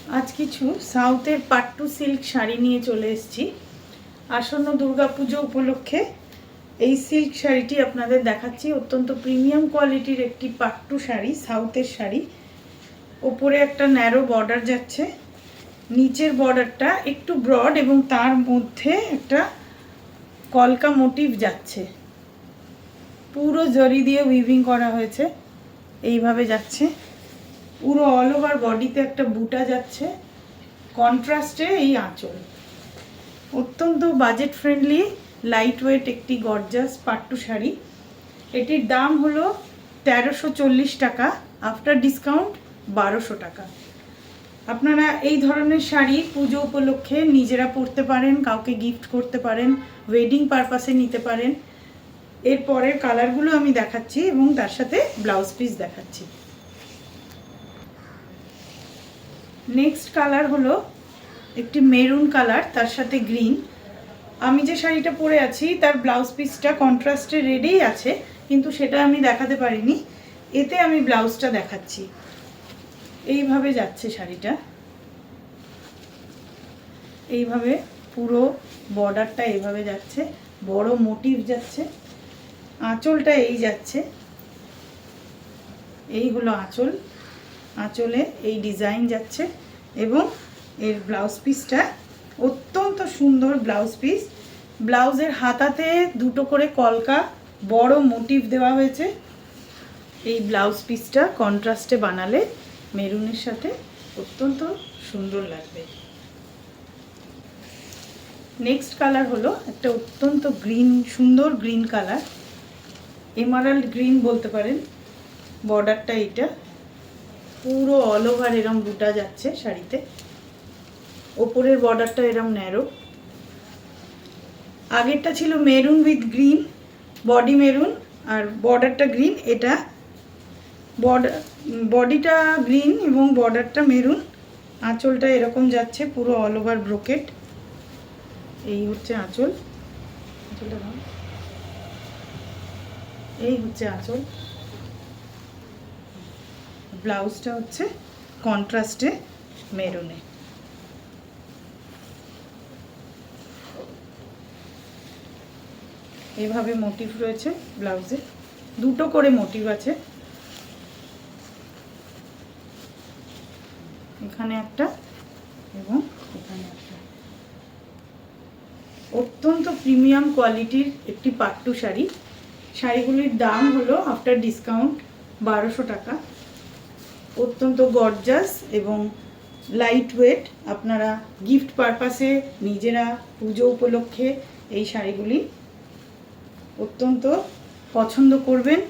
आज किछु साउथेर पाट्टू सिल्क शाड़ी निये चले एसेछि। आसन्न दुर्गापुजो उपलक्षे এই সিল্ক শাড়িটি আপনাদের দেখাচ্ছি। অত্যন্ত প্রিমিয়াম কোয়ালিটির একটি পাট্টু শাড়ি, সাউথের শাড়ি। উপরে একটা ন্যারো বর্ডার যাচ্ছে, নিচের বর্ডারটা একটু ব্রড এবং তার মধ্যে একটা কলকা মোটিভ যাচ্ছে। পুরো জরি দিয়ে উইভিং করা হয়েছে, এইভাবে যাচ্ছে। পুরো অল ওভার বডিতে একটা বুটা যাচ্ছে, কন্ট্রাস্টে এই আঁচল। অত্যন্ত বাজেট ফ্রেন্ডলি লাইট ওয়েট একটি গর্জাস পাট্টু শাড়ি। এটির দাম হলো 1340 টাকা, আফটার ডিসকাউন্ট 1200 টাকা। আপনারা এই ধরনের শাড়ি পুজো উপলক্ষে নিজেরা পরতে পারেন, কাউকে গিফট করতে পারেন, ওয়েডিং পারপাসে নিতে পারেন। এর পরের কালারগুলো আমি দেখাচ্ছি এবং তার সাথে ব্লাউজ পিস দেখাচ্ছি। নেক্সট কালার হলো একটি মেরুন কালার, তার সাথে গ্রিন। আমি যে শাড়িটা পরে আছি তার ব্লাউজ পিসটা কন্ট্রাস্টে রেডেই আছে, কিন্তু সেটা আমি দেখাতে পারিনি। এতে আমি ব্লাউজটা দেখাচ্ছি। এইভাবে যাচ্ছে শাড়িটা, এইভাবে পুরো বর্ডারটা এইভাবে যাচ্ছে, বড় মোটিভ যাচ্ছে। আঁচলটা এই যাচ্ছে, এই হলো আঁচল। আঁচলে এই ডিজাইন যাচ্ছে এবং এর ব্লাউজ পিসটা অত্যন্ত সুন্দর ব্লাউজ পিস। ব্লাউজের হাতাতে দুটো করে কলকা বড় মোটিভ দেওয়া হয়েছে। এই ব্লাউজ পিসটা কন্ট্রাস্টে বানালে মেরুনের সাথে অত্যন্ত সুন্দর লাগবে। নেক্সট কালার হলো একটা অত্যন্ত গ্রিন, সুন্দর গ্রিন কালার, এমারাল্ড গ্রিন বলতে পারেন। বর্ডারটা এটা পুরো অল ওভার এরম বুটা যাচ্ছে শাড়িতে। ওপরের বর্ডারটা এরম ন্যারো। আগেরটা ছিল maroon with green, body maroon আর বর্ডারটা গ্রিন। এটা বডিটা গ্রিন এবং বর্ডারটা মেরুন। আঁচলটা এরকম যাচ্ছে, পুরো অল ওভার ব্রোকেট। এই হচ্ছে আঁচল, এই হচ্ছে আঁচল। ব্লাউজটা হচ্ছে কন্ট্রাস্টে মেরুনে। এভাবে মোটিভ রয়েছে ব্লাউজে, দুটো করে মোটিভ আছে, এখানে একটা এবং এখানে একটা। অত্যন্ত প্রিমিয়াম কোয়ালিটির একটি পাট্টু শাড়ি। শাড়িগুলির দাম হলো আফটার ডিসকাউন্ট 1200 টাকা। অত্যন্ত গর্জাস এবং লাইট ওয়েট। আপনারা গিফট পারপাসে নিজেরা পুজো উপলক্ষে এই শাড়িগুলি অত্যন্ত পছন্দ করবেন।